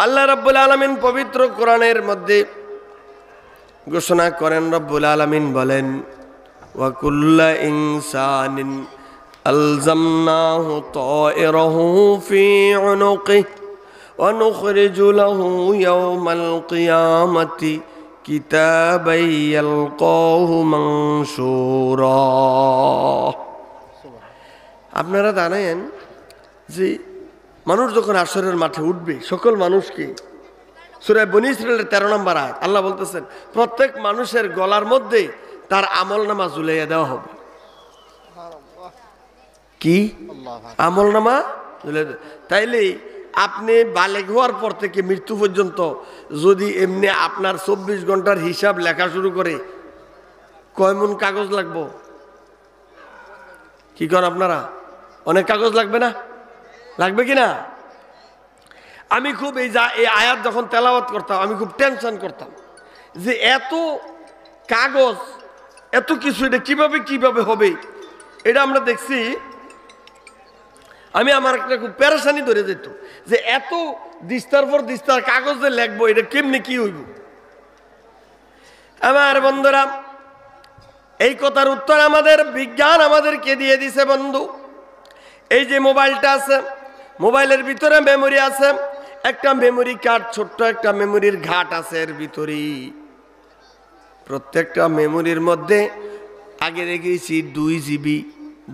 আল্লাহ রাব্বুল আলামিন পবিত্র কোরআনের মধ্যে ঘোষণা করেন, রব্বুল আলামিন বলেন, ওয়া কুল্লা ইনসানিন আলজামনাহু তায়রাহু ফি উনুকিহি ওয়া নুখরিজু লাহু ইয়াওমাল কিয়ামাতি কিতাবান ইয়ালকাহু মানশুরা। আপনারা জানেন যে মানুষ যখন হাশরের মাঠে উঠবে, সকল মানুষকে, সূরা বনী ইসরাঈলের 13 নম্বর আয়াত আল্লাহ বলতেছেন, প্রত্যেক মানুষের গলার মধ্যে তার আমলনামা ঝুলাইয়া দেওয়া হবে। কি আমলনামা ঝুলাইয়া? তাইলে আপনি বালেগ হওয়ার পর থেকে মৃত্যু পর্যন্ত যদি এমনি আপনার 24 ঘন্টার হিসাব লেখা শুরু করে, কয় মন কাগজ লাগবো? কি করেন আপনারা? অনেক কাগজ লাগবে না? লাগবে কি না? আমি খুব এই আয়াত যখন তেলাওয়াত করতাম আমি খুব টেনশন করতাম যে এত কাগজ, এত কিছু, এটা কিভাবে হবে। এটা আমরা দেখছি, আমি আমার একটা খুব পেরেশানি ধরে যেত যে এত দিস্তার পর দিস্তার কাগজে লিখবো, এটা কেমনি কি হইব। আমার বন্ধুরা, এই কথার উত্তর আমাদের বিজ্ঞান আমাদেরকে দিয়ে দিছে বন্ধু। এই যে মোবাইলটা আছে, মোবাইলের ভিতরে মেমোরি আছে, একটা মেমোরি কার্ড, ছোট্ট একটা মেমোরির ঘাট আছে এর ভিতরে। প্রত্যেকটা মেমোরির মধ্যে আগে রেখেছি 2 GB,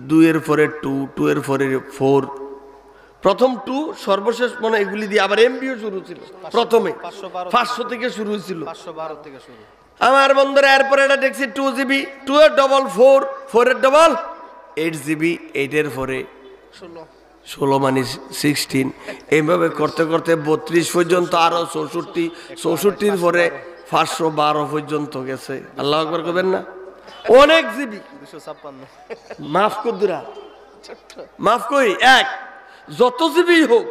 2 এর পরে 2, 2 এর পরে 4, প্রথম 2, সর্বশেষ মনে এগুলি দিয়ে আবার এমবিও শুরু ছিল। প্রথমে 500 থেকে শুরু হয়েছিল, 512 থেকে শুরু। আমার বন্ধুরা এরপরে এটা দেখছি 2 GB, 2 এর ডবল 4, 4 এর ডবল 8 GB, 8 এর পরে 16 মানে 16, এইভাবে করতে করতে 32 পর্যন্ত, আরো 64, 64-র পরে 512 পর্যন্ত গেছে। আল্লাহু আকবার করবেন না? অনেক জিবি। 256 মাফ করদুরা, মাফ কই, এক যত জিবি হোক,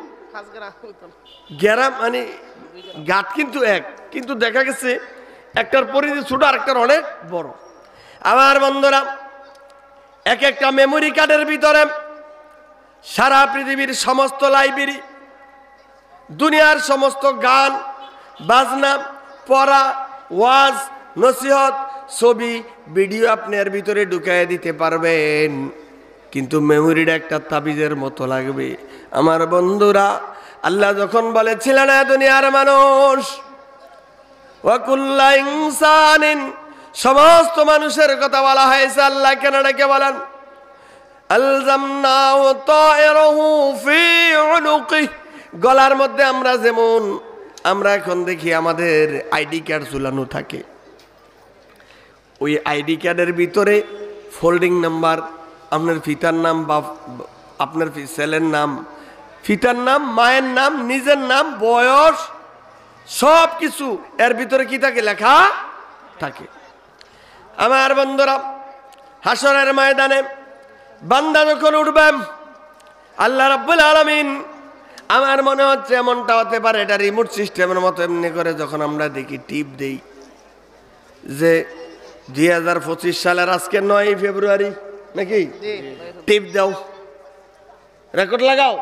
গ্রাম মানে গাত কিন্তু এক, কিন্তু দেখা গেছে একটার পরিধি ছোট আর একটার অনেক বড়। আমার বন্ধুরা, এক একটা মেমোরি কার্ডের ভিতরে সারা পৃথিবীর সমস্ত লাইব্রেরি, দুনিয়ার সমস্ত গান বাজনা, পড়া, ওয়াজ, নসিহত, ছবি, ভিডিও আপনি এর ভিতরে ঢুকাইয়া দিতে পারবেন, কিন্তু মেমোরিটা একটা তাবিজের মতো লাগবে। আমার বন্ধুরা, আল্লাহ যখন বলেছিলেন দুনিয়ার মানুষ, ওয়া কুল্লা ইনসানিন, সমস্ত মানুষের কথা বলা হয়েছে, আল্লাহ কেন ডেকে বলেন আলজামনাহু তায়রাহু ফি উনুকিহি, গলার মধ্যে আমরা যেমন আমরা এখন দেখি আমাদের আইডি কার্ড ঝুলানো থাকে, ওই আইডি কার্ডের ভিতরে ফোল্ডিং নাম্বার, আপনার পিতার নাম বা আপনার ছেলের নাম, পিতার নাম, মায়ের নাম, নিজের নাম, বয়স, সব কিছু এর ভিতরে কি থাকে? লেখা থাকে। আমার বন্ধুরা, হাশরের ময়দানে বান্দা যখন উঠবেন, আল্লাহ রাব্বুল আলামিন, আমার মনে হচ্ছে এমনটা হতে পারে এটা রিমোট সিস্টেমের মতো, এমনি করে যখন আমরা দেখি টিপ দেই যে 2025 সালের আজকে 9 ফেব্রুয়ারি নাকি, টিপ দাও, রেকর্ড লাগাও,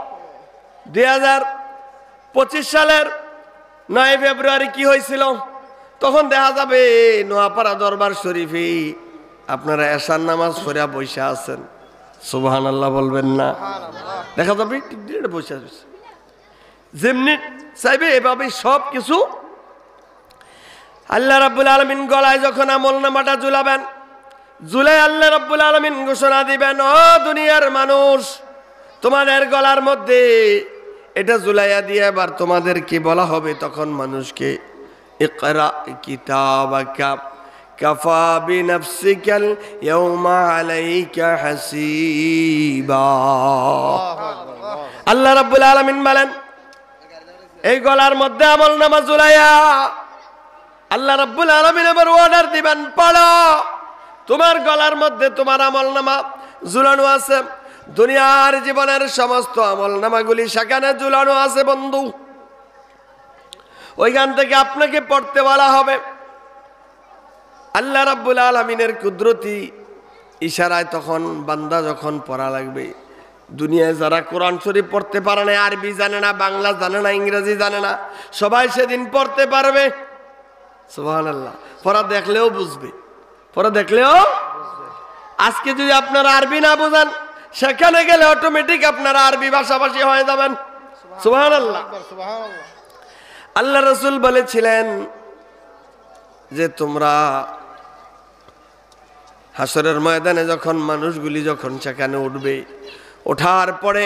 2025 সালের 9 ফেব্রুয়ারি কি হয়েছিল, তখন দেখা যাবে নোয়াপাড়া দরবার শরীফে আপনারা এশার নামাজ পড়ে বসে আছেন, সুবহানাল্লাহ বলবেন না? দেখা যাবে টিপ দিয়ে বসে আছে, যেমনি চাইবে এভাবে সব কিছু। আল্লাহ রাব্বুল আলামিন গলায় যখন আমলনামাটা ঝুলাবেন, ঝুলাই আল্লাহ রাব্বুল আলামিন ঘোষণা দিবেন, ও দুনিয়ার মানুষ, তোমাদের গলার মধ্যে এটা ঝুলাইয়া দিয়ে এবার তোমাদেরকে বলা হবে, তখন মানুষকে, ইকরা কিতাবাকা কাফা বিনাফসিকাল ইয়াওমা আলাইকা হাসিবা। আল্লাহ রাব্বুল আলামিন বলেন, এই গলার মধ্যে আমলনামা ঝুলাইয়া আল্লাহ রাব্বুল আলামিন এবার অর্ডার দিবেন, পড়ো, তোমার গলার মধ্যে তোমার আমলনামা ঝুলানো আছে, দুনিয়ার জীবনের সমস্ত আমলনামাগুলি সেখানে ঝুলানো আছে বন্ধু। ওইখান থেকে আপনাকে পড়তে বলা হবে। আল্লাহ রাব্বুল আলামিনের কুদরতি ইশারায় তখন বান্দা যখন পড়া লাগবে, দুনিয়ায় যারা কোরআন শরীফ পড়তে পারে না, আরবি জানে না, বাংলা জানে না, ইংরেজি জানে না, সবাই সেদিন পড়তে পারবে। সুবহানাল্লাহ। পড়া দেখলেও বুঝবে, পড়া দেখলেও। আজকে যদি আপনারা আরবি না বোঝেন, সেখানে গেলে অটোমেটিক আপনারা আরবি ভাষাভাষী হয়ে যাবেন। সুবহানাল্লাহ। আল্লাহ রাসূল বলেছিলেন যে তোমরা হাসরের ময়দানে যখন মানুষগুলি যখন সেখানে উঠবে, ওঠার পরে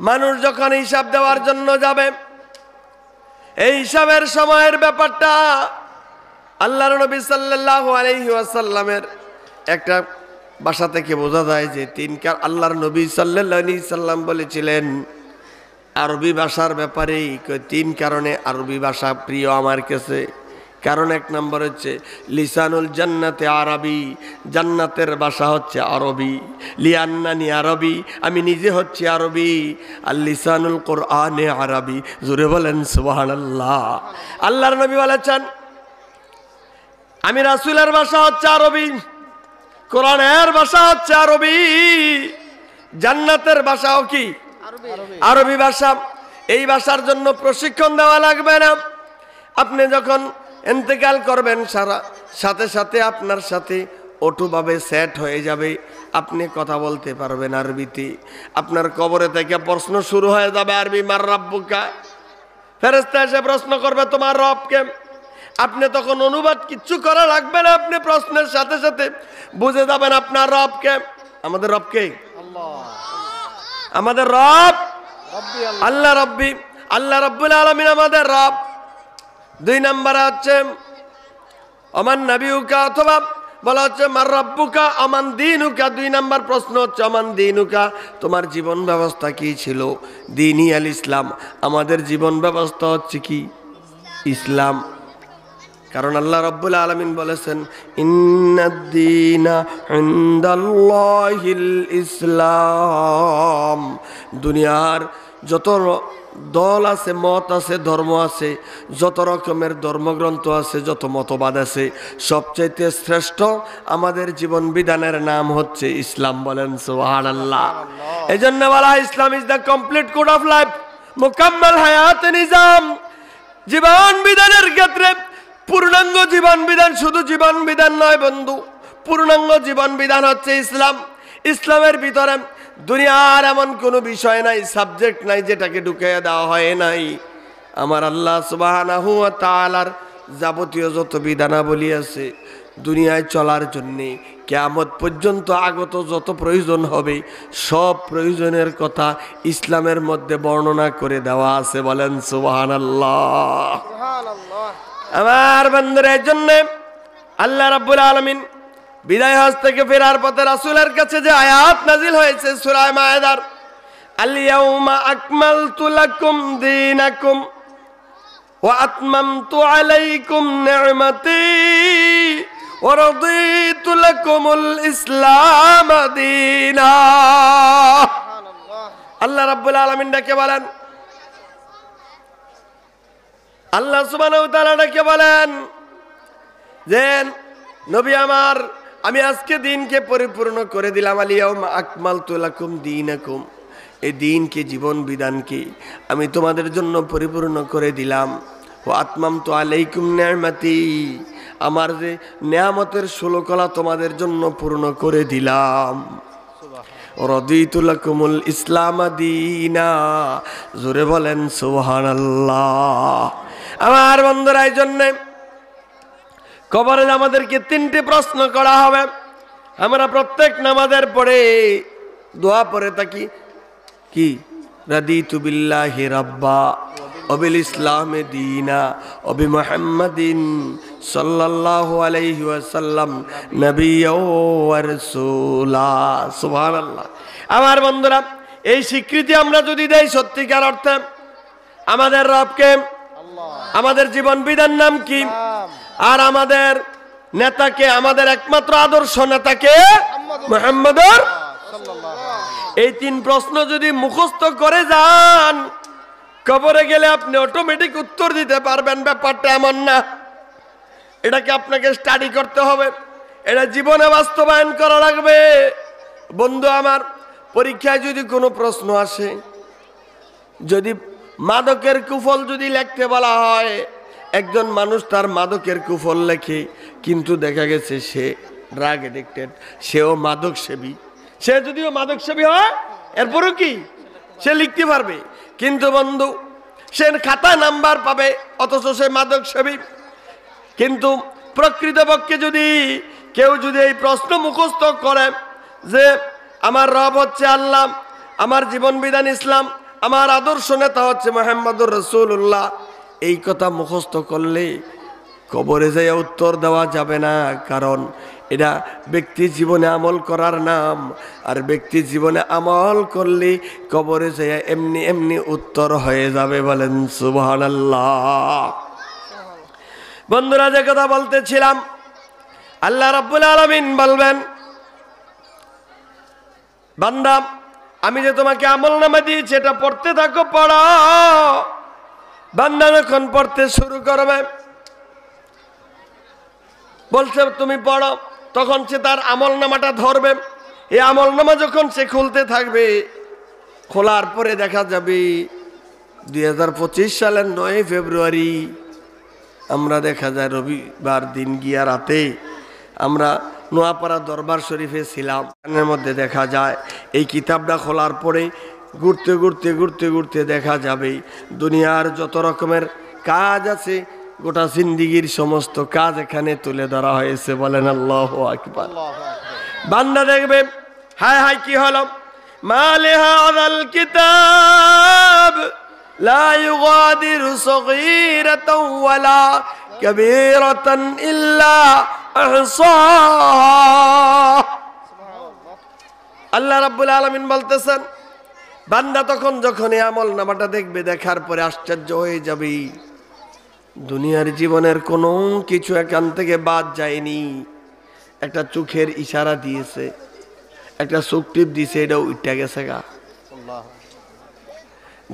মানুষ যখন হিসাব দেওয়ার জন্য যাবে, এই হিসাবের সময়ের ব্যাপারটা আল্লাহর নবী সাল্লাল্লাহু আলাইহি ওয়াসাল্লামের একটা ভাষা থেকে বোঝা যায় যে আল্লাহর নবী সাল্লাল্লাহু আলাইহি সাল্লাম বলেছিলেন আরবি ভাষার ব্যাপারে 3 কারণে আরবি ভাষা প্রিয় আমার কাছে। কারণ 1 নম্বর হচ্ছে লিসানুল জান্নাতে আরবি, জান্নাতের ভাষা হচ্ছে আরবি। লিয়ান্নানি আরবি, আমি নিজে হচ্ছে আরবি। আর লিসানুল কোরআনে আরবি। জোরে বলেন সুবহানাল্লাহ। আল্লাহর নবী বলেছেন আমি রাসূলের ভাষা হচ্ছে আরবি, কোরআনের ভাষা হচ্ছে আরবি, জান্নাতের ভাষাও কি আরবি ভাষা। এই ভাষার জন্য প্রশিক্ষণ দেওয়া লাগবে না। আপনি যখন ইন্তেকাল করবেন সাথে সাথে আপনার সাথে অটোভাবে সেট হয়ে যাবে, আপনি কথা বলতে পারবেন আরবিতে। আপনার কবরে থেকে প্রশ্ন শুরু হয়ে যাবে আরবি, মার রাব্বুকা। ফেরেশতা এসে প্রশ্ন করবে তোমার রবকে। আপনি তখন অনুবাদ কিচ্ছু করা লাগবে না, আপনি প্রশ্নের সাথে সাথে বুঝে যাবেন আপনার রবকে। আমাদের রবকে আমাদের রব আল্লাহ রব্বি, আল্লাহ রব্বুল আলামিন আমাদের রব। 2 নম্বরে হচ্ছে আমান নবিউকা, অথবা বলা হচ্ছে মার রাব্বুকা আমান দীনুকা। 2 নম্বর প্রশ্ন হচ্ছে আমান দীনুকা, তোমার জীবন ব্যবস্থা কি ছিল? দীনি আল ইসলাম, আমাদের জীবন ব্যবস্থা হচ্ছে কি? ইসলাম। কারণ আল্লাহ রাব্বুল আলামিন বলেছেন ইন্নাদ-দীনা ইনদাল্লাহিল ইসলাম। দুনিয়ার যত দল আছে, মত আছে, ধর্ম আছে, যত রকমের ধর্মগ্রন্থ আছে, যত মতবাদ আছে, সবচাইতে শ্রেষ্ঠ আমাদের জীবন বিধানের নাম হচ্ছে ইসলাম। বলেন সুবহানাল্লাহ। এজন্য বলা Islam is the complete code of life, মুকাম্মাল হায়াত নিজাম। জীবন বিধানের ক্ষেত্রে পূর্ণাঙ্গ জীবন বিধান শুধু জীবন বিধান নয় বন্ধু, পূর্ণাঙ্গ জীবন বিধান হচ্ছে ইসলাম। ইসলামের ভিতরে দুনিয়ার এমন কোনো বিষয় নাই, সাবজেক্ট নাই যেটাকে ঢুকিয়ে দেওয়া হয় নাই। আমার আল্লাহ সুবহানাহু ওয়া তাআলার যাবতীয় যত বিধানাবলী আছে দুনিয়ায় চলার জন্যে কিয়ামত পর্যন্ত আগত যত প্রয়োজন হবে, সব প্রয়োজনের কথা ইসলামের মধ্যে বর্ণনা করে দেওয়া আছে। বলেন সুবহানাল্লাহ। আমার বান্দাদের জন্য আল্লাহ রাব্বুল আলামিন বিদায় হজ থেকে ফেরার পথে রাসূলের কাছে যে আয়াত নাজিল হয়েছে সূরা মায়েদার, আল ইয়াউমা আকমালতু লাকুম দীনাকুম ওয়া আতমামতু আলাইকুম নি'মাতি ওয়া রাদিতু লাকুমুল ইসলাম দীনা। আল্লাহ রাব্বুল আলামিন ডেকে বলেন, আল্লাহ সুবহানাহু ওয়া তাআলা ডেকে বলেন যে নবী আমার, আমি আজকে দিনকে পরিপূর্ণ করে দিলাম। আল ইয়াউমা আকমালতু লাকুম দীনাকুম, এই দিনকে, জীবন বিধানকে আমি তোমাদের জন্য পরিপূর্ণ করে দিলাম। ওয়া আতমামতু আলাইকুম নি'মাতি, আমার যে নিয়ামতের ষোলকলা তোমাদের জন্য পূর্ণ করে দিলাম। রাদিতু লাকুমুল ইসলাম দীনা। জোরে বলেন সুবহানাল্লাহ। আমার বন্ধুরা, এই জন্যে কবরে আমাদেরকে 3টি প্রশ্ন করা হবে। আমরা প্রত্যেক নামাজের পরে দোয়া পড়ে থাকি কি? রাদিতু বিল্লাহি রাব্বা ওয়া বিল ইসলামি দীনা ওয়া বি মুহাম্মাদিন সাল্লাল্লাহু আলাইহি ওয়াসাল্লাম নবিয়্যা ওয়া রাসূলা। সুবহানাল্লাহ। আমার বন্ধুরা, এই স্বীকৃতি আমরা যদি দেই সত্যিকার অর্থে আমাদের রবকে, আমাদের জীবন বিধান নাম কি, আর আমাদের নেতাকে, আমাদের একমাত্র আদর্শ নেতাকে মুহাম্মদুর, এই 3 প্রশ্ন যদি মুখস্থ করে যান, কবরে গেলে আপনি অটোমেটিক উত্তর দিতে পারবেন। ব্যাপারটা এমন না, এটাকে আপনাকে স্টাডি করতে হবে, এটা জীবনে বাস্তবায়ন করা লাগবে। বন্ধু আমার, পরীক্ষায় যদি কোনো প্রশ্ন আসে, যদি মাদকের কুফল যদি লিখতে বলা হয়, একজন মানুষ তার মাদকের কুফল লেখে, কিন্তু দেখা গেছে সে ড্রাগ এডিক্টেড, সেও মাদক সেবী। সে যদিও মাদক সেবী হয়, এরপরও কি সে লিখতে পারবে। কিন্তু বন্ধু, সে খাতা নাম্বার পাবে, অথচ সে মাদক সেবী। কিন্তু প্রকৃতপক্ষে যদি কেউ যদি এই প্রশ্ন মুখস্থ করে যে আমার রব হচ্ছে আল্লাহ, আমার জীবন বিধান ইসলাম, আমার আদর্শ নেতা হচ্ছে মুহাম্মদুর রাসূলুল্লাহ, এই কথা মুখস্থ করলে কবরে যাইয়া উত্তর দেওয়া যাবে না। কারণ এটা ব্যক্তি জীবনে আমল করার নাম, আর ব্যক্তি জীবনে আমল করলে কবরে যাইয়া এমনি এমনি উত্তর হয়ে যাবে। বলেন সুবহানাল্লাহ। বন্ধুরা, যে কথা বলতেছিলাম, আল্লাহ রাব্বুল আলামিন বলবেন, বান্দা আমি যে তোমাকে আমলনামা দিয়েছি এটা পড়তে থাকো, পড়ো। বান্দা যখন পড়তে শুরু করবে, বলছে তুমি পড়ো, তখন সে তার আমলনামাটা ধরবে। এই আমলনামা যখন সে খুলতে থাকবে, খোলার পরে দেখা যাবে 2025 সালের 9 ফেব্রুয়ারি আমরা দেখা যায় রবিবার দিন গিয়া রাতে আমরা নোয়াপাড়া দরবার শরীফে ছিলাম। এর মধ্যে দেখা যায় এই কিতাবটা খোলার পরে ঘুরতে ঘুরতে ঘুরতে ঘুরতে দেখা যাবে দুনিয়ার যত রকমের কাজ আছে, গোটা জিন্দিগির সমস্ত কাজ এখানে তুলে ধরা হয়েছে। বলেন আল্লাহু আকবার। বান্দা দেখবে, হায় হায় কি হলো, মালে হাযাল কিতাব লা ইউগাদিরু সগীরাতাও ওয়ালা কাবীরাতান ইল্লা আহসাহা। আল্লাহ রাব্বুল আলামিন বলতেছেন, বান্দা তখন যখন এই আমলনামাটা দেখবে, দেখার পরে আশ্চর্য হয়ে যাবে, দুনিয়ার জীবনের কোনো কিছু এখান থেকে বাদ যায়নি। একটা চোখের ইশারা দিয়েছে, একটা চোখ টিপ দিয়েছে, এটা উঠে গেছে গা।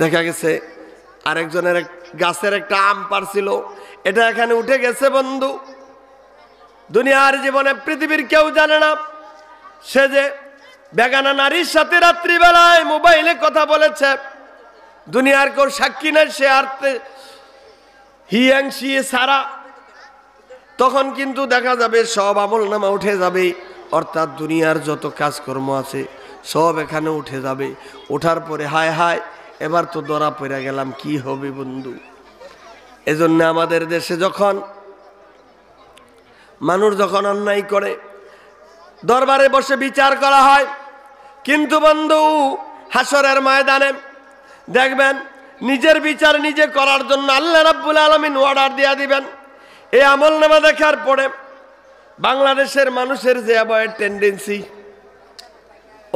দেখা গেছে আরেকজনের গাছের একটা আম পারছিল, এটা এখানে উঠে গেছে। বন্ধু, দুনিয়ার জীবনে পৃথিবীর কেউ জানে না সে যে বেগানা নারীর সাথে রাত্রিবেলায় মোবাইলে কথা বলেছে, দুনিয়ার কেউ সাক্ষী নাই, সে আর হিয়াংশি সারা। তখন কিন্তু দেখা যাবে সব আমলনামা উঠে যাবে, অর্থাৎ দুনিয়ার যত কাজকর্ম আছে সব এখানে উঠে যাবে। ওঠার পরে হায় হায়, এবার তো ধরা পড়ে গেলাম, কি হবে বন্ধু। এজন্য আমাদের দেশে যখন মানুষ যখন অন্যায় করে দরবারে বসে বিচার করা হয়, কিন্তু বন্ধু হাসরের ময়দানে দেখবেন নিজের বিচার নিজে করার জন্য আল্লাহ রাব্বুল আলামিন অর্ডার দিয়া দিবেন। এই আমলনামা দেখার পরে বাংলাদেশের মানুষের যে অ্যাভয়েড টেন্ডেন্সি,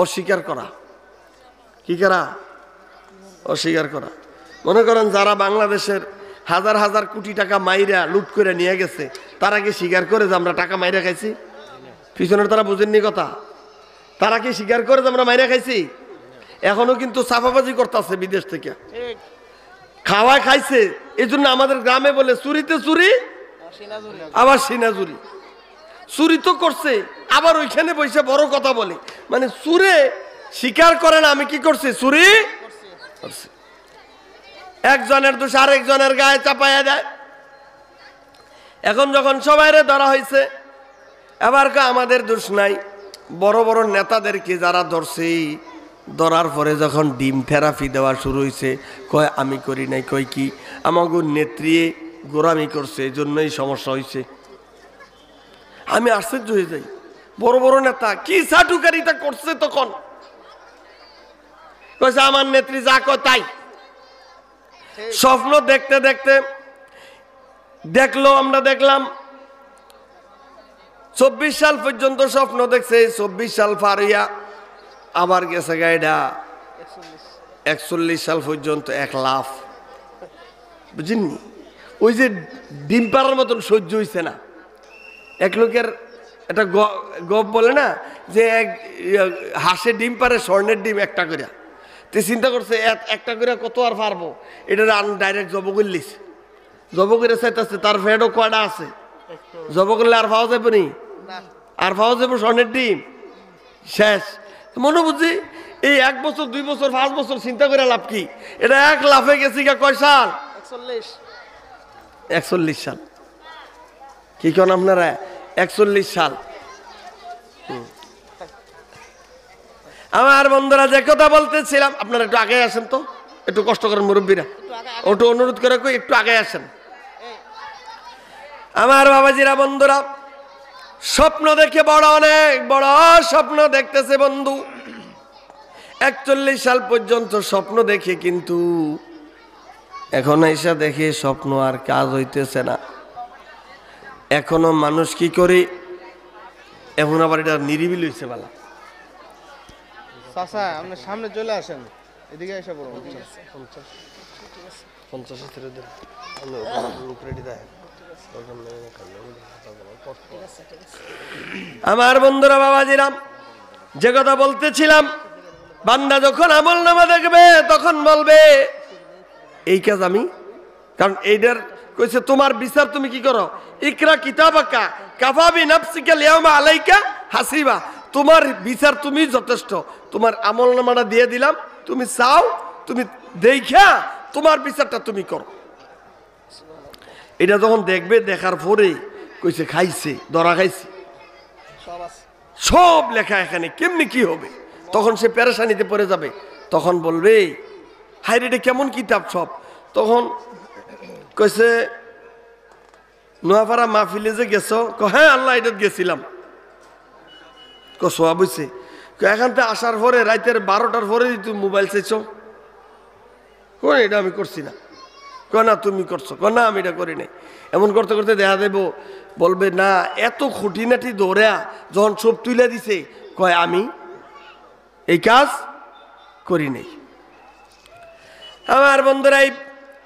অস্বীকার করা, কি করা, অস্বীকার করা। মনে করেন যারা বাংলাদেশের হাজার হাজার কোটি টাকা মাইরা লুট করে নিয়ে গেছে, তারা কি স্বীকার করে যে আমরা টাকা মাইরা খাইছি? পিছনের তারা বুঝেননি কথা। তারা কি স্বীকার করে যে আমরা মাইরা খাইছি? এখনো কিন্তু সাফাবাজি করতেছে বিদেশ থেকে, খাওয়া খাইছে। এই জন্য আমাদের গ্রামে বলে চুরিতে চুরি আবার সিনাজুরি। চুরি তো করছে, আবার ওইখানে বসে বড় কথা বলে, মানে চুরে স্বীকার করে না আমি কি করছি, চুরি করছি। একজনের দোষ আরেকজনের গায়ে চাপাইয়া দেয়। এখন যখন সবাইরে ধরা হয়েছে, এবার আমাদের দোষ নাই, বড় বড় নেতাদেরকে যারা ধরছে, ধরার পরে যখন ডিম থেরাপি দেওয়া শুরু হয়েছে, কয় আমি করি নাই। কয় কি, আমাকে নেত্রী গোরামি করছে, এই জন্যই সমস্যা হয়েছে। আমি আশ্চর্য হয়ে যাই, বড় বড় নেতা কি চাটুকারিতা করছে। তখন কয়েছে আমার নেত্রী যা কয় তাই। স্বপ্ন দেখতে দেখতে দেখলো, আমরা দেখলাম 24 সাল পর্যন্ত স্বপ্ন দেখছে, 24 সাল পার হইয়া আবার গেছে গাইডা 41 সাল পর্যন্ত 1 লাখ। বুঝিনি, ওই যে ডিম পাড়ার মতন সহ্য হইছে না। এক লোকের একটা গপ বলে না যে এক হাঁসের ডিম পারে, স্বর্ণের ডিম একটা করে। তো চিন্তা করছে একটা করে কত আর পারবো, এটা ডাইরেক্ট জব করলিস। জব করে চাইতেছে, তার ফেটও কয়টা আছে, জব করলে আর পাওয়া যাবে নি, আর পাওয়া যাবো স্বর্ণের ডিম শেষ। মনে বুঝি এই 1 বছর 2 বছর 5 বছর চিন্তা করে লাভ কি? এটা এক লাফে গেছি কয় সাল? 41 সাল। কি কোন আপনারা? 41 সাল। আমার বন্ধুরা যে কথা বলতেছিলাম, আপনারা একটু আগে আসেন তো, একটু কষ্ট করেন মুরব্বীরা, একটু অনুরোধ করে একটু আগে আসেন। আমার বাবাজিরা, বন্ধুরা, স্বপ্ন দেখে বড় অনেক বড় স্বপ্ন দেখতেছে বন্ধু। 41 সাল পর্যন্ত স্বপ্ন দেখে, কিন্তু এখন এসে দেখে স্বপ্ন আর কাজ হইতেছে না। এখনো মানুষ কি করে, এখন আবার এটা নিরিবিলি হয়েছে বলা। চাচা আপনি সামনে চলে আসেন, এদিকে এসে পড়ুন। 50 ছেড়ে দেন, আমার বন্ধুরা, বাবাজিরাম, যে কথা বলতেছিলাম, বান্দা যখন আমল নামা দেখবে তখন বলবে এই কাজ আমি, কারণ এইটার কইছে তোমার বিচার তুমি কি করো, ইকরা কিতাবাকা কাফা বিনাফসিকা লিয়াউমা আলাইকা হাসিবা, তোমার বিচার তুমি যথেষ্ট, তোমার আমল নামাটা দিয়ে দিলাম, তুমি চাও, তুমি দেখা তোমার বিচারটা তুমি করো। এটা যখন দেখবে, দেখার পরে কইছে খাইছে, ধরা খাইছে, সব লেখা এখানে, কেমনি কি হবে, তখন সে পেরেশানিতে পড়ে যাবে। তখন বলবে হাই রে, কেমন কিতাব সব। তখন কইছে নোয়াপাড়া মাহফিলে যে গেছো? হ্যাঁ আল্লাহ, এটা গেছিলাম। সোয়া বুঝছে, এখান থেকে আসার পরে রাতের 12টার পরে তুমি মোবাইল চাইছো? এটা আমি করছি না। না তুমি করছো? না আমি এটা করি নাই। এমন করতে করতে দেখা দেব, বলবে না এত খুঁটিনাটি দৌড়া যখন সব তুলে দিছে, কয় আমি এই কাজ করি নাই। আমার বন্ধুরা,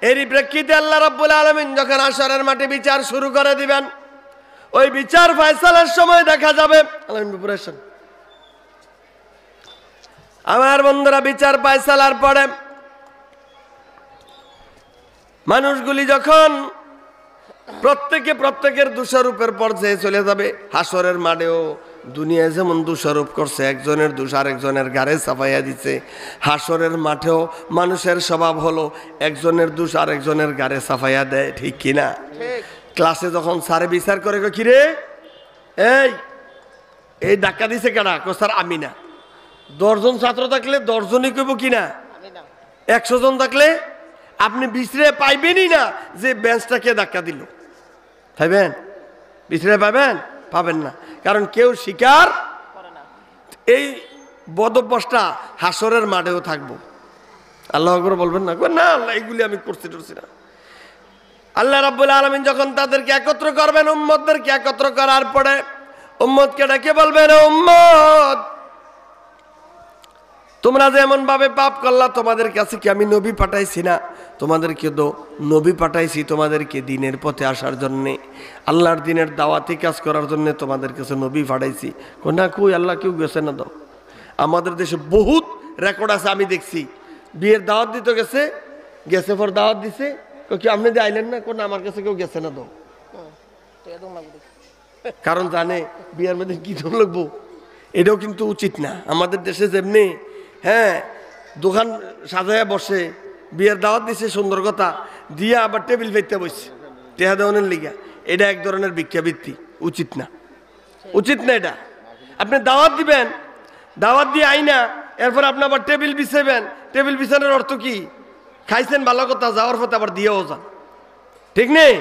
এরই প্রেক্ষিতে আল্লাহ রাব্বুল আলামিন যখন হাশরের মাঠে বিচার শুরু করে দিবেন, ওই বিচার ফয়সালার সময় দেখা যাবে, আমার বন্ধুরা, বিচার ফয়সালার পরে মানুষগুলি যখন প্রত্যেকের দোষারোপের পর্যায়ে চলে যাবে, হাশরের মাঠেও দুনিয়ায় যেমন দোষারোপ করছে, একজনের দোষ আরেকজনের ঘাড়ে চাপাইয়া দিচ্ছে, হাশরের মাঠেও মানুষের স্বভাব হলো একজনের দোষ আরেকজনের ঘাড়ে চাপাইয়া দেয়, ঠিক কিনা? ক্লাসে যখন স্যারে বিচার করে, কিরে এই ধাক্কা দিছে কেনা? স্যার আমি না। 10 জন ছাত্র থাকলে 10 জনই কইব কিনা? 100 জন থাকলে আপনি বিছড়ে পাইবেনই না যে বেঞ্চটাকে ধাক্কা দিল। পাইবেন? বিছড়ে পাবেন? পাবেন না, কারণ কেউ স্বীকার করে না। এই বদভ্যাসটা হাশরের মাঠেও থাকবো। আল্লাহ আকবার বলবেন না? না আল্লাহ, এইগুলি আমি করছি টরছি না। আল্লাহ রাব্বুল আলামিন যখন তাদেরকে একত্র করবেন, উম্মতদেরকে একত্র করার পরে উম্মতকে ডেকে বলবেন, উম্মত তোমরা যেমন ভাবে পাপ করলা, তোমাদের কাছে কি আমি নবী পাঠাইছি না? তোমাদেরকে তো নবী পাঠাইছি তোমাদেরকে দিনের পথে আসার জন্যে, আল্লাহর দিনের দাওয়াতি কাজ করার জন্য তোমাদের কাছে নবী পাঠাইছি। না কই আল্লাহ, কেউ গেছে না। দাও, আমাদের দেশে বহুত রেকর্ড আছে, আমি দেখছি। বিয়ের দাওয়াত দিতে গেছে পর দাওয়াত দিছে, কি আপনি যে আইলেন না? কোন আমার কাছে কেউ গেছে না। দাও, কারণ জানে বিয়ের মধ্যে কি দম লাগবো। এটাও কিন্তু উচিত না আমাদের দেশে। যেমনি হ্যাঁ দোকান সাজাইয়া বসে, বিয়ের দাওয়াত দিছে, সুন্দর কথা দিয়া আবার টেবিল ফেলতে বসছে টেহা দেওয়ানের লিগা, এটা এক ধরনের ভিক্ষাবৃত্তি, উচিত না, উচিত না এটা। আপনি দাওয়াত দিবেন, দাওয়াত দিয়ে আইনা এরপর আপনি আবার টেবিল বিছাইবেন। টেবিল বিছানোর অর্থ কি? খাইছেন ভালো কথা, যাওয়ার পথে আবার দিয়েও যান, ঠিক নেই?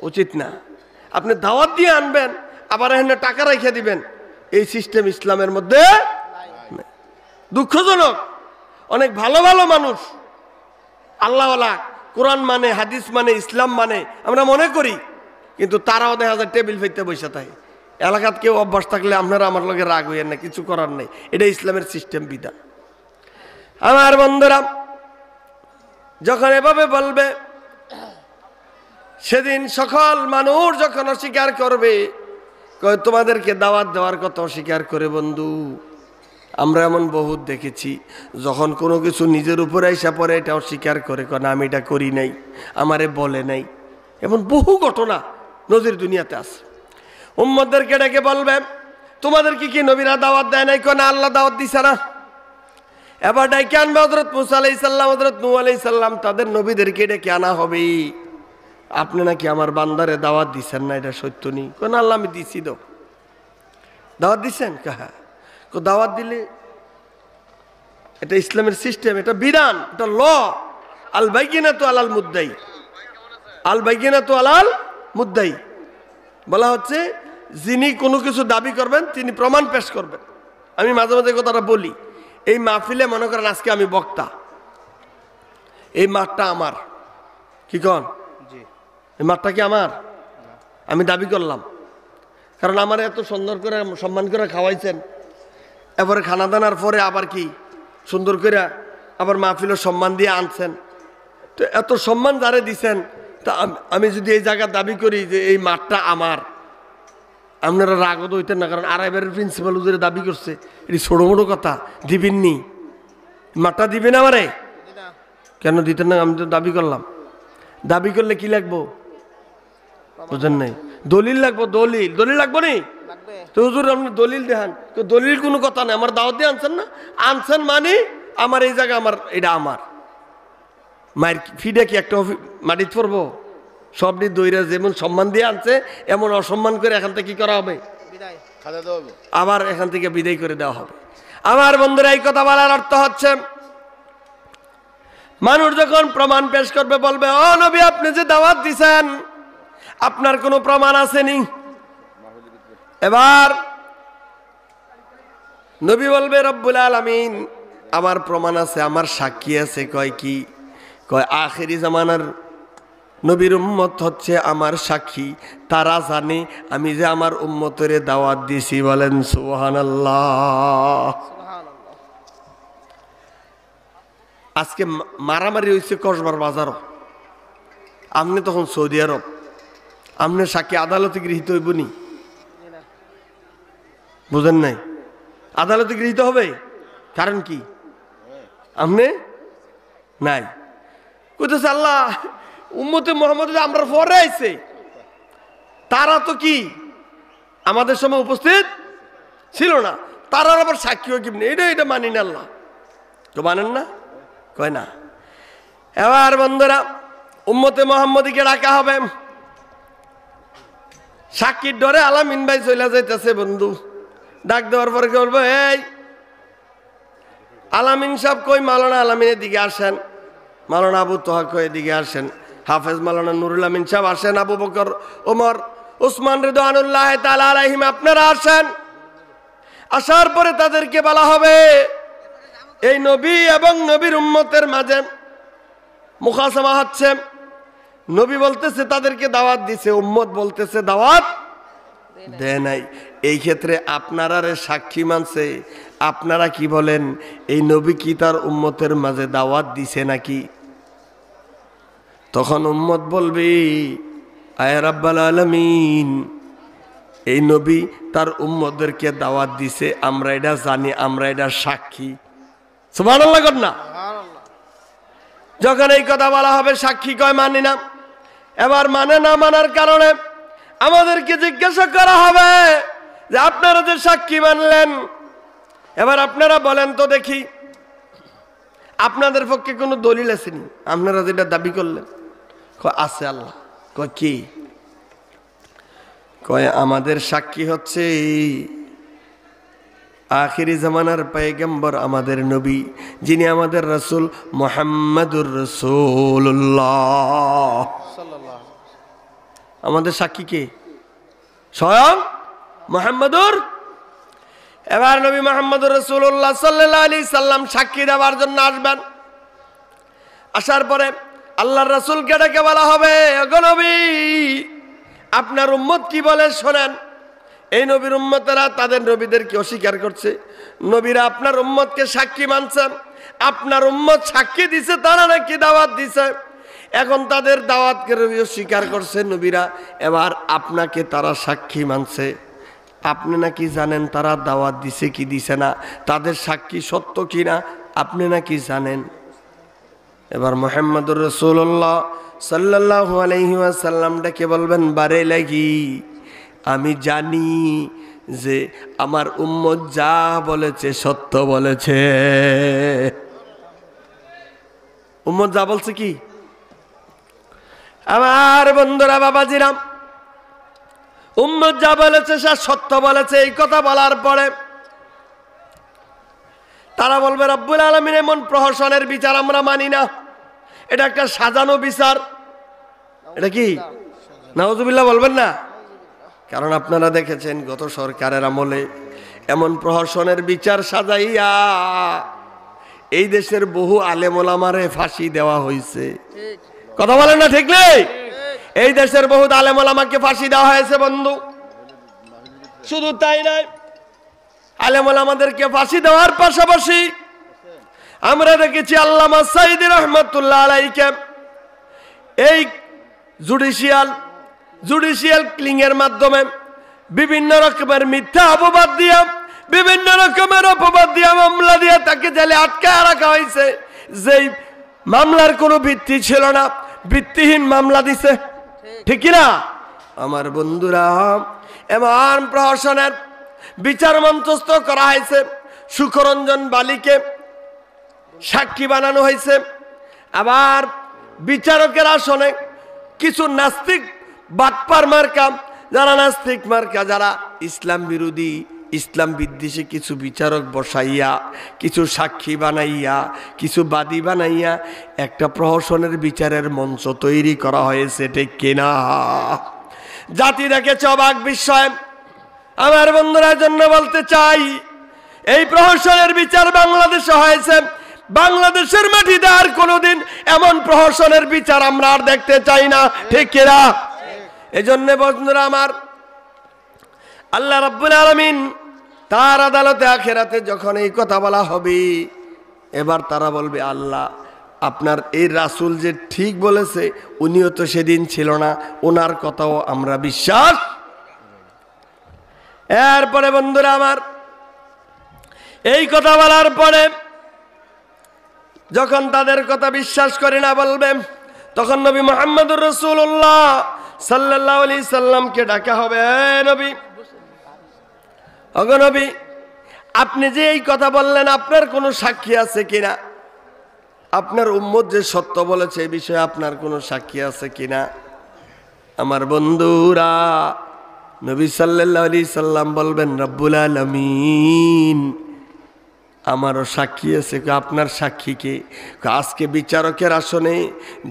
উচিত না। আপনি দাওয়াত দিয়ে আনবেন, আবার এখানে টাকা রেখে দিবেন, এই সিস্টেম ইসলামের মধ্যে দুঃখজনক। অনেক ভালো ভালো মানুষ, আল্লাহওয়ালা, কোরআন মানে, হাদিস মানে, ইসলাম মানে আমরা মনে করি, কিন্তু তারাও দেখা যায় টেবিল ফেলতে বসে থাকে। এলাকাত কেউ অভ্যাস থাকলে আপনারা আমার লগে রাগ হইয়েন না, কিছু করার নেই, এটা ইসলামের সিস্টেম, বিধান। আমার বন্ধুরা, যখন এভাবে বলবে, সেদিন সকল মানুষ যখন অস্বীকার করবে, তোমাদেরকে দাওয়াত দেওয়ার কথা অস্বীকার করে। বন্ধু, আমরা এমন বহুত দেখেছি, যখন কোনো কিছু নিজের উপরে আইসা পড়ে এটা অস্বীকার করে, না আমি এটা করি নাই, আমারে বলে নাই। এমন বহু ঘটনা নজির দুনিয়াতে আছে। উম্মতদেরকে ডেকে বলবে, তোমাদেরকে কি নবীরা দাওয়াত দেয় নাই? না আল্লাহ দাওয়াত দিছে না। এবার ডেকে আনবে হযরত মুসা আলাইহিস সালাম, হযরত নূহ আলাইহিস সালাম, তাদের নবীদেরকে ডেকে আনা হবে। আপনি নাকি আমার বান্দারে দাওয়াত দিচ্ছেন না, এটা সত্য নেই? কোন আল্লাহ আমি দিছি তো। দাওয়াত দিচ্ছেন? কাহা দাওয়াত দিলে এটা ইসলামের সিস্টেম, এটা বিধান, এটা ল। আল বাইয়িনাতু আলাল মুদ্দাই, আল বাইয়িনাতু আলাল মুদ্দাই বলা হচ্ছে যিনি কোনো কিছু দাবি করবেন তিনি প্রমাণ পেশ করবেন। আমি মাঝে মাঝে কথাটা বলি, এই মাহফিলে মনে করেন আজকে আমি বক্তা, এই মাঠটা আমার, কি কন? এই মাঠটা কি আমার? আমি দাবি করলাম, কারণ আমার এত সুন্দর করে সম্মান করে খাওয়াইছেন, এবারে খানা দানার পরে আবার কি সুন্দর করে আবার মাহফিলের সম্মান দিয়ে আনছেন। তো এত সম্মান যারা দিছেন, তা আমি যদি এই জায়গা দাবি করি যে এই মাঠটা আমার, আপনারা রাগত হইতেন না, কারণ আড়াইবারের প্রিন্সিপাল হুজুরে দাবি করছে, এটি ছোটো মোটো কথা, দিবেননি? মাঠটা দিবেন আমারে? কেন দিতেন না? আমি তো দাবি করলাম। দাবি করলে কি লাগবো বুঝেন নাই? দলিল লাগবো, দলিল। দলিল লাগবো নি? তো হুজুর আপনি দলিল দেখান। তো দলিল কোনো কথা নেই, আমার দাওয়াত দিয়ে আনছেন না, আনছেন মানে আমার এই জায়গা আমার, এটা আমার। মায়ের ফিডে কি একটা মাটিতে পড়বো? সবটি দইরা যেমন সম্মান দিয়ে আনছে এমন অসম্মান করে এখান থেকে কি করা হবে? আবার এখান থেকে বিদায় করে দেওয়া হবে। আমার বন্ধুরা, এই কথা বলার অর্থ হচ্ছে মানুষ যখন প্রমাণ পেশ করবে বলবে, ও নবী আপনি যে দাওয়াত দিছেন আপনার কোনো প্রমাণ আসেনি? এবার নবী বলবে রব্বুল আলামিন আমার প্রমাণ আছে, আমার সাক্ষী আছে। কয় কি? কয় আখেরি জামানার নবীর উম্মত হচ্ছে আমার সাক্ষী, তারা জানে আমি যে আমার উম্মতের দাওয়াত দিছি। বলেন সুবহানাল্লাহ। আজকে মারামারি হয়েছে কসবার বাজারও, আপনি তখন সৌদি আরব, আপনি সাক্ষী আদালতে গৃহীত হইব নি? বুঝেন নাই? আদালতে গৃহীত হবে, কারণ কি? আপনি নাই। কইতেছে আল্লাহ উম্মতে মুহাম্মদ আমরা পরে আইছে, তারা তো কি আমাদের সময় উপস্থিত ছিল না, তারা আবার সাক্ষী হয় কেমনি? এটা মানি না। আল্লাহ তো মানেন না? কয় না। এবার বন্ধুরা উম্মতে মুহাম্মদীকে ডাকা হবে, সাক্ষীর ডরে আলামিন ভাই চলে যাইতেছে। বন্ধু ডাক দেওয়ার পরে কি বলবো? এই আলামিন সাহেব কই? মাওলানা আলামিনের দিকে আসেন। মাওলানা আবু তোহা কই এদিকে আসেন। হাফেজ মাওলানা নুরুল আমিন সাহেব আসেন। আবু বকর, ওমর, উসমান রিদওয়ানুল্লাহ তাআলা আলাইহিম আপনারা আসেন। আসার পরে তাদেরকে বলা হবে এই নবী এবং নবীর উম্মতের মাঝে মুখাসামা হচ্ছে। নবী বলতেছে তাদেরকে দাওয়াত দিছে, উম্মত বলতেছে দাওয়াত দেয় নাই। এই ক্ষেত্রে আপনারা সাক্ষী মানছে, আপনারা কি বলেন? এই নবী কি তার উম্মতের মাঝে দাওয়াত দিছে নাকি? তখন উম্মত বলবে আয় রাব্বাল আলামিন, এই নবী তার উম্মতদেরকে দাওয়াত দিছে, আমরা এটা জানি, আমরা এটা সাক্ষী। সুবহানাল্লাহ কর না? যখন এই কথা বলা হবে সাক্ষী কয় মানি না। এবার মানে না মানার কারণে আমাদেরকে জিজ্ঞাসা করা হবে যে আপনারা যে সাক্ষী মানলেন, এবার আপনারা বলেন তো দেখি আপনাদের পক্ষে কোনো দলিল আসেনি? আপনারা যেটা দাবি করলেন আছে। আল্লাহ কয় কি? কয় আমাদের সাক্ষী হচ্ছে আখিরি জামানার পয়গম্বর আমাদের নবী, যিনি আমাদের রাসূল মুহাম্মাদুর রাসূলুল্লাহ। আমাদের সাক্ষী কে? স্বয়ং মুহাম্মাদুর। এবার নবী মুহাম্মাদুর রাসূলুল্লাহ সাল্লাল্লাহু আলাইহি সাল্লাম সাক্ষী দেওয়ার জন্য আসবেন। আসার পরে আল্লাহর রাসূলকে ডেকে বলা হবে, ওগো নবী আপনার উম্মত কি বলে শোনেন। এই নবীর উম্মতেরা তাদের নবীদেরকে অস্বীকার করছে, নবীরা আপনার উম্মতকে সাক্ষী মানছেন, আপনার উম্মত সাক্ষী দিছে তারা নাকি দাওয়াত দিছে, এখন তাদের দাওয়াতকে অস্বীকার করছে নবীরা, এবার আপনাকে তারা সাক্ষী মানছে, আপনি নাকি জানেন তারা দাওয়াত দিছে কি দিছে না, তাদের সাক্ষী সত্য কিনা আপনি নাকি জানেন। এবার মুহাম্মদুর রাসূলুল্লাহ সাল্লাল্লাহু আলাইহি ওয়াসাল্লাম ডেকে বলবেন, বারে লাগি আমি জানি যে আমার উম্মত যা বলেছে সত্য বলেছে। উম্মত যা বলছে কি? আমার বন্ধুরা বাবাজিরাম, উম্মত যা বলেছে সে সত্য বলেছে। এই কথা বলার পরে তারা বলবে রব্বুল আলামিন এমন প্রহসনের বিচার আমরা মানি না, এটা একটা সাজানো বিচার। এটা কি? নাউজুবিল্লাহ বলবেন না? কারণ আপনারা দেখেছেন গত সরকারের আমলে এমন প্রহসনের বিচার সাজাইয়া এই দেশের বহু আলেম ওলামারে ফাঁসি দেওয়া হয়েছে। কথা বলেন না? ঠিক নেই? এই দেশের বহু আলেম ওলামাকে ফাঁসি দেওয়া হয়েছে বন্ধু। শুধু তাই নয়, আলেম ওলামাদেরকে ফাঁসি দেওয়ার পাশাপাশি আমরা দেখেছি আল্লামা সাইদি রহমাতুল্লাহ আলাইহিকে এই জুডিশিয়াল ক্লিং এর মাধ্যমে বিভিন্ন রকমের মিথ্যা অপবাদ দিয়া, বিভিন্ন রকমের অপবাদ দিয়া, মামলা দিয়া তাকে জেলে আটকায় রাখা হয়েছে। যেই মামলার কোনো ভিত্তি ছিল না, ভিত্তিহীন মামলা দিছে। ঠিক কিনা আমার বন্ধুরা? এমন প্রহসনের বিচার মঞ্চস্থ করা হয়েছে। সুখরঞ্জন বালিকে সাক্ষী বানানো হয়েছে। আবার বিচারকের আসনে কিছু নাস্তিক বাটপার মার্কা, যারা নাস্তিক মার্কা, যারা ইসলাম বিরোধী, ইসলাম বিদ্বেষী কিছু বিচারক বসাইয়া, কিছু সাক্ষী বানাইয়া, কিছু বাদী বানাইয়া একটা প্রহসনের বিচারের মঞ্চ তৈরি করা হয়েছে। ঠিক কিনা? জাতি দেখেছে অবাক বিস্ময়। আমার বন্ধুরা জন্য বলতে চাই, এই প্রহসনের বিচার বাংলাদেশে হয়েছে। বাংলাদেশের মাটিতে আর কোনোদিন এমন প্রহসনের বিচার আমরা আর দেখতে চাই না। ঠিক কিনা? এজন্য বন্ধুরা আমার, আল্লাহ রাব্বুল আলামিন তার আদালতে আখিরাতে যখন এই কথা বলা হবে, এবার তারা বলবে আল্লাহ আপনার এই রাসূল যে ঠিক বলেছে, উনিও তো সেদিন ছিল না, ওনার কথাও আমরা বিশ্বাস। এরপরে বন্ধুরা আমার, এই কথা বলার পরে যখন তাদের কথা বিশ্বাস করে না বলবে, তখন নবী মুহাম্মদুর রাসূলুল্লাহ সাল্লাল্লাহু আলাইহি সাল্লামকে ডাকা হবে। নবী, ওগো নবী, আপনি যে এই কথা বললেন, আপনার কোনো সাক্ষী আছে কিনা? আপনার উম্মত যে সত্য বলেছে এই বিষয়ে আপনার কোনো সাক্ষী আছে কিনা? আমার বন্ধুরা, নবী সাল্লাল্লাহু আলাইহি সাল্লাম বলবেন রব্বুল আলামিন আমারও সাক্ষী আছে। আপনার সাক্ষী কে? আজকে বিচারকের আসনে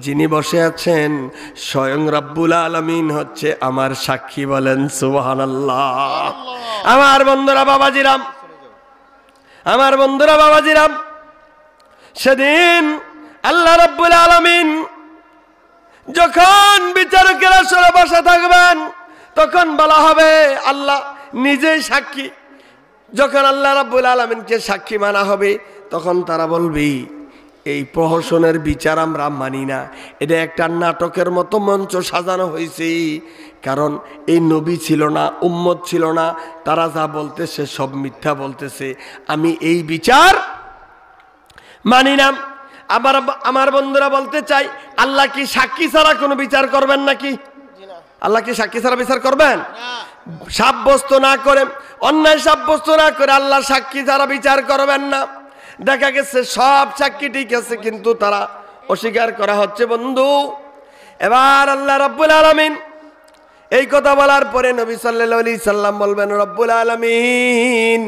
যিনি বসে আছেন স্বয়ং রব্বুল আলামিন হচ্ছে আমার সাক্ষী। বলেন সুবহানাল্লাহ। আমার বন্ধুরা বাবাজিরাম, আমার বন্ধুরা বাবাজিরাম, সেদিন আল্লাহ রব্বুল আলামিন যখন বিচারকের আসনে বসে থাকবেন, তখন বলা হবে আল্লাহ নিজেই সাক্ষী। যখন আল্লাহ রাব্বুল আলামিনকে সাক্ষী মানা হবে, তখন তারা বলবে এই প্রহসনের বিচার আমরা মানি না, এটা একটা নাটকের মতো মঞ্চ সাজানো হয়েছে। কারণ এই নবী ছিল না, উম্মত ছিল না, তারা যা বলতেছে সব মিথ্যা বলতেছে, আমি এই বিচার মানি না। আবার আমার বন্ধুরা বলতে চাই, আল্লাহ কি সাক্ষী ছাড়া কোনো বিচার করবেন নাকি? আল্লাহ কি সাক্ষী ছাড়া বিচার করবেন? সাব্যস্ত না করে, অন্যায় সাব্যস্ত না করে আল্লাহ সাক্ষী ছাড়া বিচার করবেন না। দেখা গেছে সব সাক্ষী ঠিক আছে, কিন্তু তারা অস্বীকার করা হচ্ছে বন্ধু। এবার আল্লাহ রাব্বুল আলামিন এই কথা বলার পরে নবী সাল্লাল্লাহু আলাইহি সাল্লাম বলবেন রব্বুল আলামিন,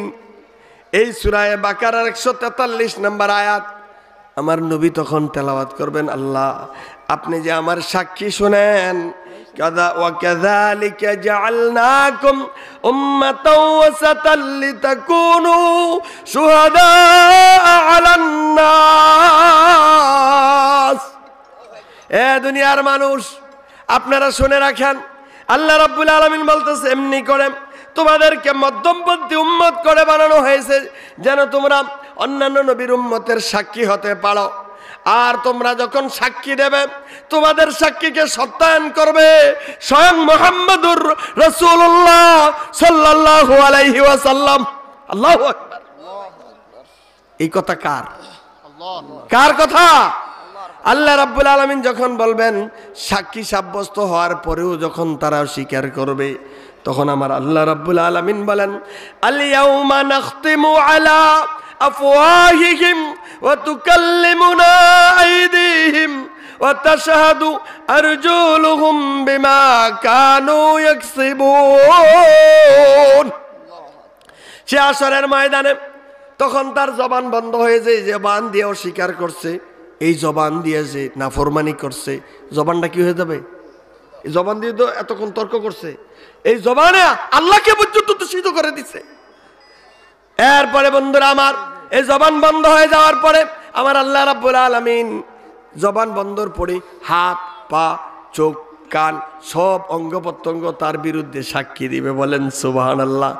এই সূরা বাকারার 143 নম্বর আয়াত আমার নবী তখন তেলাওয়াত করবেন, আল্লাহ আপনি যে আমার সাক্ষী শুনেন, وكذلك جعلناكم أمة وسطا لتكونوا شهداء على الناس। এ দুনিয়ার মানুষ, আপনারা শুনে রাখেন, আল্লাহ রাব্বুল আলামিন বলতেছে এমনি করে তোমাদেরকে মধ্যমপন্থী উম্মত করে বানানো হয়েছে, যেন তোমরা অন্যান্য নবীর উম্মতের সাক্ষী হতে পারো। আর তোমরা যখন সাক্ষী দেবে, তোমাদের সাক্ষীকে সত্যায়ন করবে স্বয়ং মুহাম্মদুর রাসূলুল্লাহ সাল্লাল্লাহু আলাইহি ওয়াসাল্লাম। আল্লাহু আকবার। এই কথা কার? কার কথা? আল্লাহ রাব্বুল আলামিন যখন বলবেন, সাক্ষী সাব্যস্ত হওয়ার পরেও যখন তারা স্বীকার করবে, তখন আমার আল্লাহ রাব্বুল আলামিন বলেন, আল ইয়াউমা নাখতিমু আলা আফওয়াহিহিম ওয়া তুকাল্লিমুনা আইদিহিম ওয়া তাশহাদু আরজুলুহুম বিমা কানু ইয়াকসিবুন। সে আসরের ময়দানে তখন তার জবান বন্ধ হয়ে যায়, যে জবান দিয়ে অস্বীকার করছে, এই জবান দিয়ে যে নাফরমানি করছে, জবানটা কি হয়ে যাবে? এই জবান দিয়ে তো এতক্ষণ তর্ক করছে, এই জবানে আল্লাহকে পর্যন্ত দূষিত করে দিচ্ছে। এরপরে বন্ধুরা আমার, এই জবান বন্ধ হয়ে যাওয়ার পরে আমার আল্লাহ রাব্বুল আলামিন জবান বন্ধর পরে হাত, পা, চোখ, কান সব অঙ্গ প্রত্যঙ্গ তার বিরুদ্ধে সাক্ষী দিবে। বলেন সুবহানাল্লাহ।